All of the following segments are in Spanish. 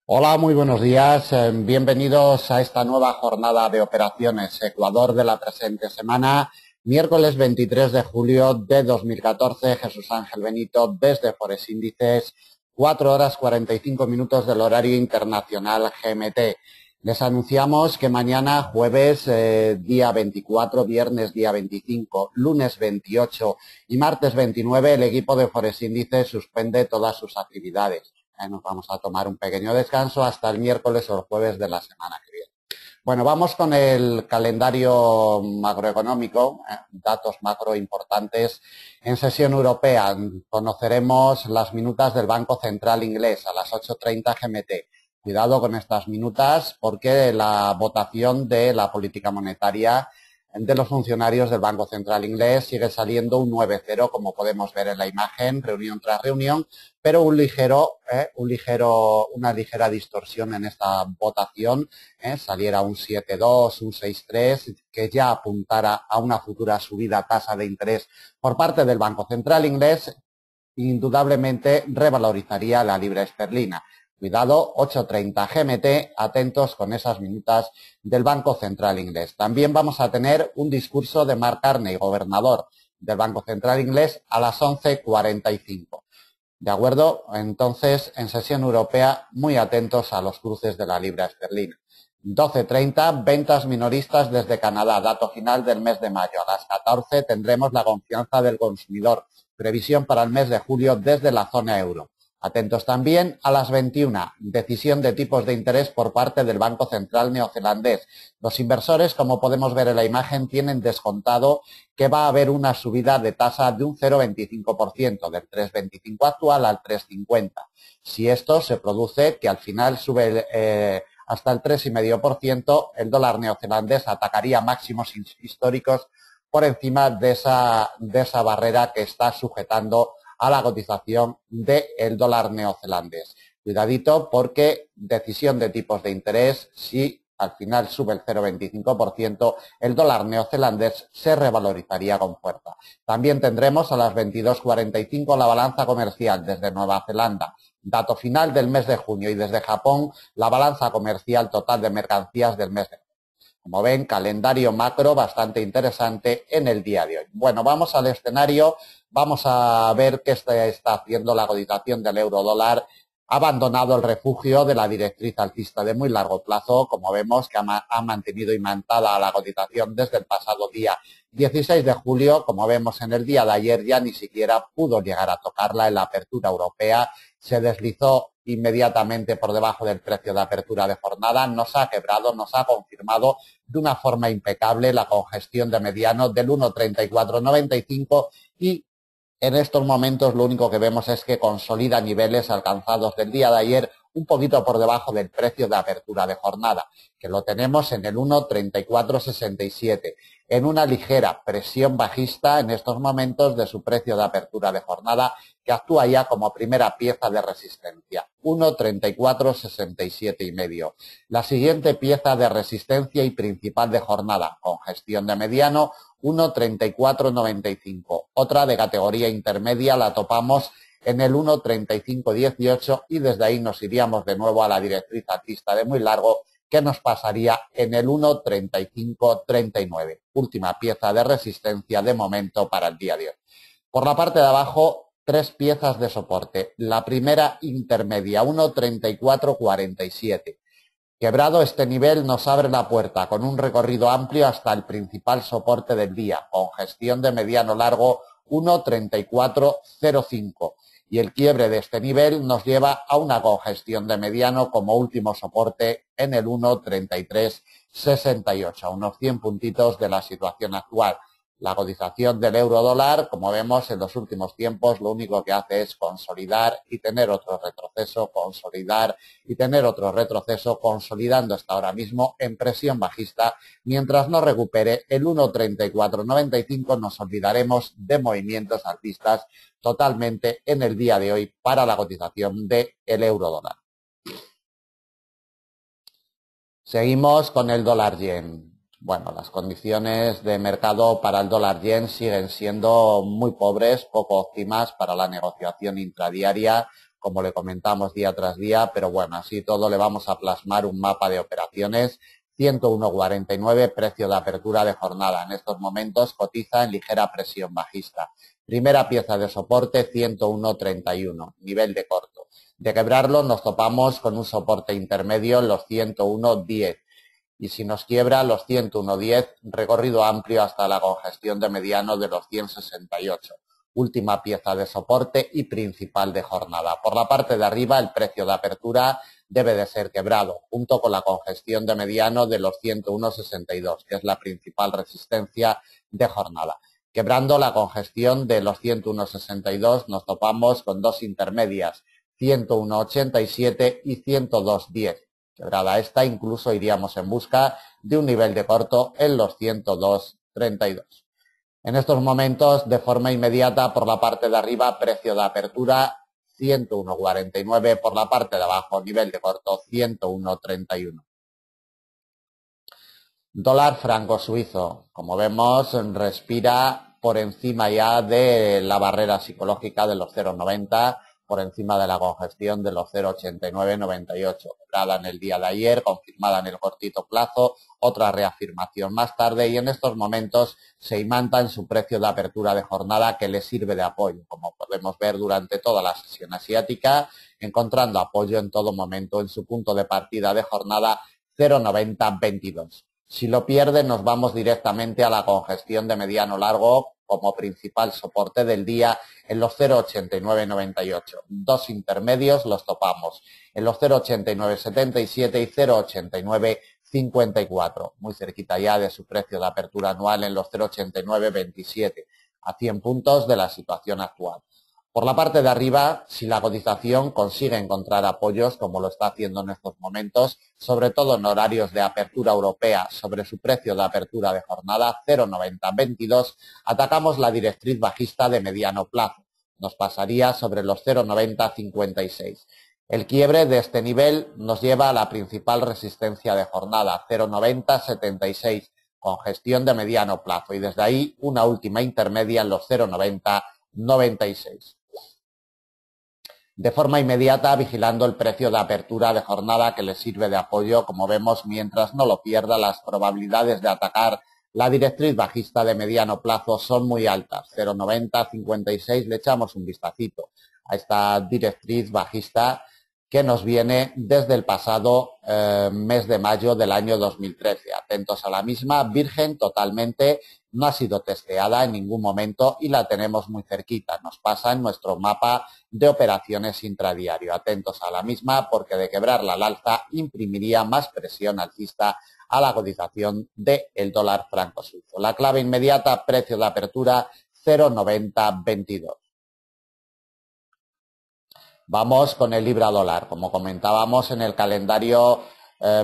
Hola, muy buenos días. Bienvenidos a esta nueva jornada de operaciones Ecuador de la presente semana, miércoles 23 de julio de 2014. Jesús Ángel Benito desde Forex Índices, 4 horas 45 minutos del horario internacional GMT. Les anunciamos que mañana jueves día 24, viernes día 25, lunes 28 y martes 29 el equipo de Forex Índices suspende todas sus actividades. Nos vamos a tomar un pequeño descanso hasta el miércoles o el jueves de la semana que viene. Bueno, vamos con el calendario macroeconómico, datos macro importantes. En sesión europea conoceremos las minutas del Banco Central Inglés a las 8:30 GMT. Cuidado con estas minutas porque la votación de la política monetaria de los funcionarios del Banco Central Inglés sigue saliendo un 9-0, como podemos ver en la imagen, reunión tras reunión, pero una ligera distorsión en esta votación, saliera un 7-2, un 6-3, que ya apuntara a una futura subida tasa de interés por parte del Banco Central Inglés, indudablemente revalorizaría la libra esterlina. Cuidado, 8:30 GMT, atentos con esas minutas del Banco Central Inglés. También vamos a tener un discurso de Mark Carney, gobernador del Banco Central Inglés, a las 11:45. ¿De acuerdo? Entonces, en sesión europea, muy atentos a los cruces de la libra esterlina. 12:30, ventas minoristas desde Canadá, dato final del mes de mayo. A las 14 tendremos la confianza del consumidor, previsión para el mes de julio desde la zona euro. Atentos también a las 21, decisión de tipos de interés por parte del Banco Central neozelandés. Los inversores, como podemos ver en la imagen, tienen descontado que va a haber una subida de tasa de un 0,25%, del 3,25 actual al 3,50. Si esto se produce, que al final sube hasta el 3,5%, el dólar neozelandés atacaría máximos históricos por encima de esa barrera que está sujetando a la cotización del dólar neozelandés. Cuidadito porque decisión de tipos de interés, si al final sube el 0,25%, el dólar neozelandés se revalorizaría con fuerza. También tendremos a las 22:45 la balanza comercial desde Nueva Zelanda, dato final del mes de junio, y desde Japón la balanza comercial total de mercancías del mes de junio. Como ven, calendario macro bastante interesante en el día de hoy. Bueno, vamos al escenario, vamos a ver qué está haciendo la cotización del euro dólar. Ha abandonado el refugio de la directriz alcista de muy largo plazo, como vemos que ha mantenido imantada la cotización desde el pasado día 16 de julio. Como vemos en el día de ayer ya ni siquiera pudo llegar a tocarla en la apertura europea, se deslizó inmediatamente por debajo del precio de apertura de jornada, nos ha quebrado, nos ha confirmado de una forma impecable la congestión de mediano del 1,3495 y en estos momentos lo único que vemos es que consolida niveles alcanzados del día de ayer un poquito por debajo del precio de apertura de jornada, que lo tenemos en el 1,3467, en una ligera presión bajista en estos momentos de su precio de apertura de jornada, que actúa ya como primera pieza de resistencia, 1,3467 y medio. La siguiente pieza de resistencia y principal de jornada, congestión de mediano, 1,3495. Otra de categoría intermedia la topamos en el 1,3518 y desde ahí nos iríamos de nuevo a la directriz alcista de muy largo, que nos pasaría en el 1,3539. Última pieza de resistencia de momento para el día de hoy. Por la parte de abajo, tres piezas de soporte. La primera intermedia, 1,3447. Quebrado este nivel nos abre la puerta con un recorrido amplio hasta el principal soporte del día, congestión de mediano largo 1,3405. Y el quiebre de este nivel nos lleva a una congestión de mediano como último soporte en el 1,3368, a unos 100 puntitos de la situación actual. La cotización del euro dólar, como vemos en los últimos tiempos, lo único que hace es consolidar y tener otro retroceso, consolidar y tener otro retroceso, consolidando hasta ahora mismo en presión bajista. Mientras no recupere el 1,3495, nos olvidaremos de movimientos alcistas totalmente en el día de hoy para la cotización del euro dólar. Seguimos con el dólar yen. Bueno, las condiciones de mercado para el dólar yen siguen siendo muy pobres, poco óptimas para la negociación intradiaria. como le comentamos día tras día, pero bueno, así todo le vamos a plasmar un mapa de operaciones. 101,49, precio de apertura de jornada. En estos momentos cotiza en ligera presión bajista. Primera pieza de soporte, 101,31, nivel de corto. De quebrarlo nos topamos con un soporte intermedio en los 101,10. Y si nos quiebra los 101,10, recorrido amplio hasta la congestión de mediano de los 168. Última pieza de soporte y principal de jornada. Por la parte de arriba, el precio de apertura debe de ser quebrado, junto con la congestión de mediano de los 101,62, que es la principal resistencia de jornada. Quebrando la congestión de los 101,62, nos topamos con dos intermedias, 101,87 y 102,10. Quebrada esta, incluso iríamos en busca de un nivel de corto en los 102,32. En estos momentos, de forma inmediata, por la parte de arriba, precio de apertura 101,49, por la parte de abajo, nivel de corto 101,31. Dólar franco suizo, como vemos, respira por encima ya de la barrera psicológica de los 0,90, por encima de la congestión de los 0,8998, quebrada en el día de ayer, confirmada en el cortito plazo, otra reafirmación más tarde y en estos momentos se imanta en su precio de apertura de jornada que le sirve de apoyo, como podemos ver durante toda la sesión asiática, encontrando apoyo en todo momento en su punto de partida de jornada 0,9022. Si lo pierde, nos vamos directamente a la congestión de mediano largo como principal soporte del día en los 0,8998. Dos intermedios los topamos en los 0,8977 y 0,8954, muy cerquita ya de su precio de apertura anual en los 0,8927, a 100 puntos de la situación actual. Por la parte de arriba, si la cotización consigue encontrar apoyos, como lo está haciendo en estos momentos, sobre todo en horarios de apertura europea, sobre su precio de apertura de jornada 0,9022, atacamos la directriz bajista de mediano plazo. Nos pasaría sobre los 0,9056. El quiebre de este nivel nos lleva a la principal resistencia de jornada, 0,9076, con gestión de mediano plazo, y desde ahí una última intermedia en los 0,9096. De forma inmediata, vigilando el precio de apertura de jornada que le sirve de apoyo, como vemos, mientras no lo pierda, las probabilidades de atacar la directriz bajista de mediano plazo son muy altas. 0,9056, le echamos un vistacito a esta directriz bajista que nos viene desde el pasado mes de mayo del año 2013. Atentos a la misma, virgen totalmente, no ha sido testeada en ningún momento y la tenemos muy cerquita. Nos pasa en nuestro mapa de operaciones intradiario. Atentos a la misma porque de quebrarla al alza imprimiría más presión alcista a la cotización del dólar franco suizo. La clave inmediata, precio de apertura 0,9022. Vamos con el libra dólar, como comentábamos en el calendario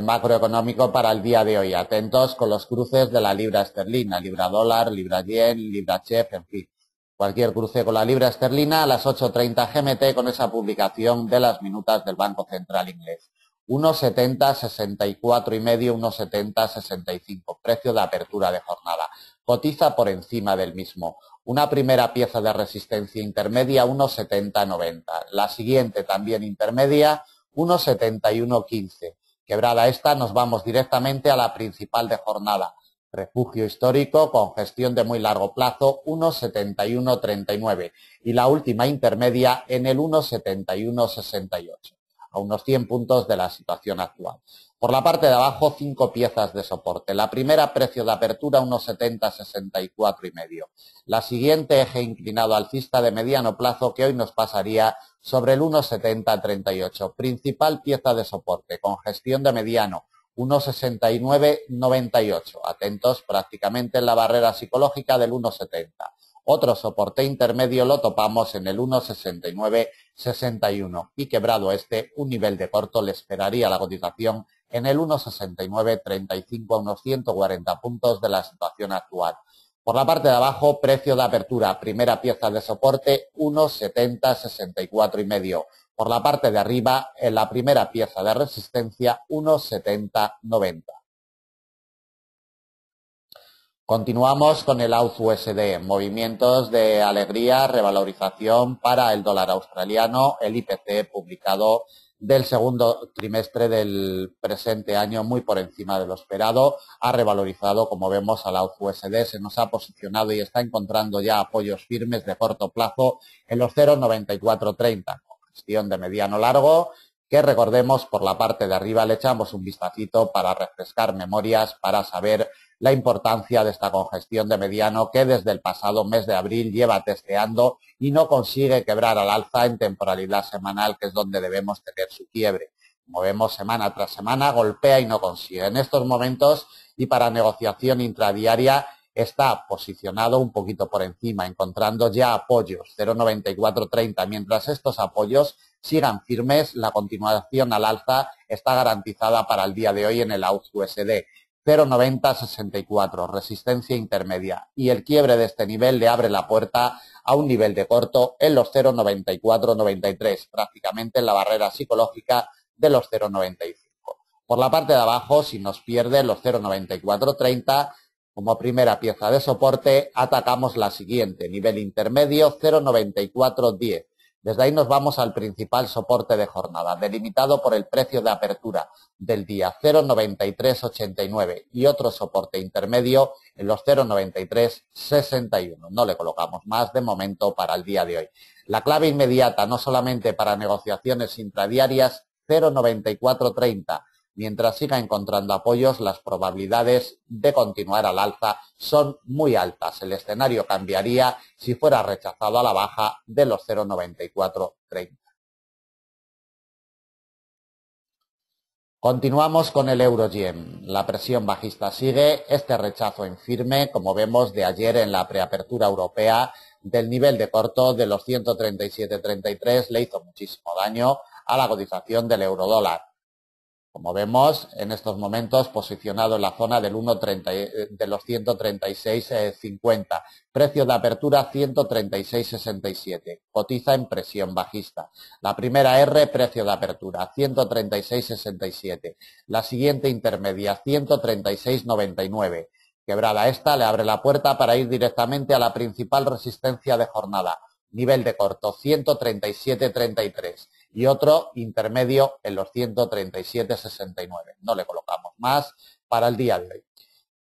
macroeconómico para el día de hoy. Atentos con los cruces de la libra esterlina, libra dólar, libra yen, libra chef, en fin. Cualquier cruce con la libra esterlina a las 8:30 GMT con esa publicación de las minutas del Banco Central Inglés. 1,7064 y medio, 1,7065, precio de apertura de jornada. Cotiza por encima del mismo. Una primera pieza de resistencia intermedia, 1,7090. La siguiente también intermedia, 1,7115. Quebrada esta, nos vamos directamente a la principal de jornada. Refugio histórico con gestión de muy largo plazo, 1,7139. Y la última intermedia en el 1,7168. A unos 100 puntos de la situación actual. Por la parte de abajo, 5 piezas de soporte. La primera, precio de apertura, 1,7064 y medio. La siguiente, eje inclinado alcista de mediano plazo, que hoy nos pasaría sobre el 1,7038. Principal pieza de soporte, con gestión de mediano, 1,6998. Atentos prácticamente en la barrera psicológica del 1,70. Otro soporte intermedio lo topamos en el 1,6961 y quebrado este, un nivel de corto le esperaría la cotización en el 1,6935 a unos 140 puntos de la situación actual. Por la parte de abajo, precio de apertura, primera pieza de soporte, 1,7064 y medio. Por la parte de arriba, en la primera pieza de resistencia, 1,7090. Continuamos con el AUD-USD, movimientos de alegría, revalorización para el dólar australiano, el IPC publicado del segundo trimestre del presente año muy por encima de lo esperado, ha revalorizado, como vemos, al AUD-USD, se nos ha posicionado y está encontrando ya apoyos firmes de corto plazo en los 0,9430, con gestión de mediano largo, que recordemos por la parte de arriba le echamos un vistacito para refrescar memorias, para saber la importancia de esta congestión de mediano que desde el pasado mes de abril lleva testeando y no consigue quebrar al alza en temporalidad semanal, que es donde debemos tener su quiebre. Como vemos, semana tras semana golpea y no consigue. En estos momentos y para negociación intradiaria está posicionado un poquito por encima, encontrando ya apoyos 0,9430. Mientras estos apoyos sigan firmes, la continuación al alza está garantizada para el día de hoy en el AUD-USD. 0,9064, resistencia intermedia, y el quiebre de este nivel le abre la puerta a un nivel de corto en los 0,9493, prácticamente en la barrera psicológica de los 0,95. Por la parte de abajo, si nos pierde los 0,9430, como primera pieza de soporte, atacamos la siguiente, nivel intermedio 0,9410. Desde ahí nos vamos al principal soporte de jornada, delimitado por el precio de apertura del día 0,9389 y otro soporte intermedio en los 0,9361. No le colocamos más de momento para el día de hoy. La clave inmediata, no solamente para negociaciones intradiarias, 0,9430. Mientras siga encontrando apoyos, las probabilidades de continuar al alza son muy altas. El escenario cambiaría si fuera rechazado a la baja de los 0,9430. Continuamos con el euro-yen. La presión bajista sigue. Este rechazo en firme, como vemos de ayer en la preapertura europea, del nivel de corto de los 137,33 le hizo muchísimo daño a la cotización del euro-dólar. Como vemos, en estos momentos posicionado en la zona del 1,30 de los 136,50. Precio de apertura 136,67. Cotiza en presión bajista. La primera R, precio de apertura 136,67. La siguiente intermedia 136,99. Quebrada esta, le abre la puerta para ir directamente a la principal resistencia de jornada. Nivel de corto 137,33 y otro intermedio en los 137,69. No le colocamos más para el día de hoy.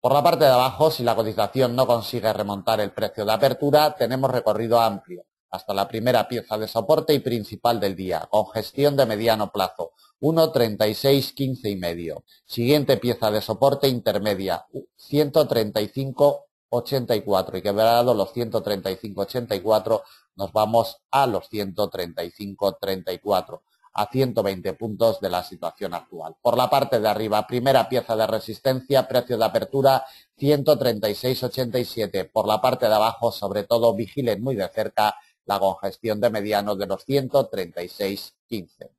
Por la parte de abajo, si la cotización no consigue remontar el precio de apertura, tenemos recorrido amplio hasta la primera pieza de soporte y principal del día, con gestión de mediano plazo, 1,3615 y medio. Siguiente pieza de soporte intermedia, 135,84 y quebrado los 135,84 nos vamos a los 135,34, a 120 puntos de la situación actual. Por la parte de arriba, primera pieza de resistencia, precio de apertura 136,87. Por la parte de abajo, sobre todo, vigilen muy de cerca la congestión de mediano de los 136,15.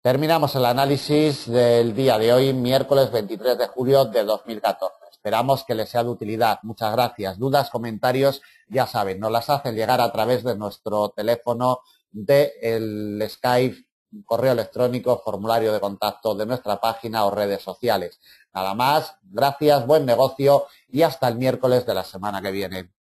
Terminamos el análisis del día de hoy, miércoles 23 de julio de 2014. Esperamos que les sea de utilidad. Muchas gracias. Dudas, comentarios, ya saben, nos las hacen llegar a través de nuestro teléfono, del Skype, correo electrónico, formulario de contacto de nuestra página o redes sociales. Nada más, gracias, buen negocio y hasta el miércoles de la semana que viene.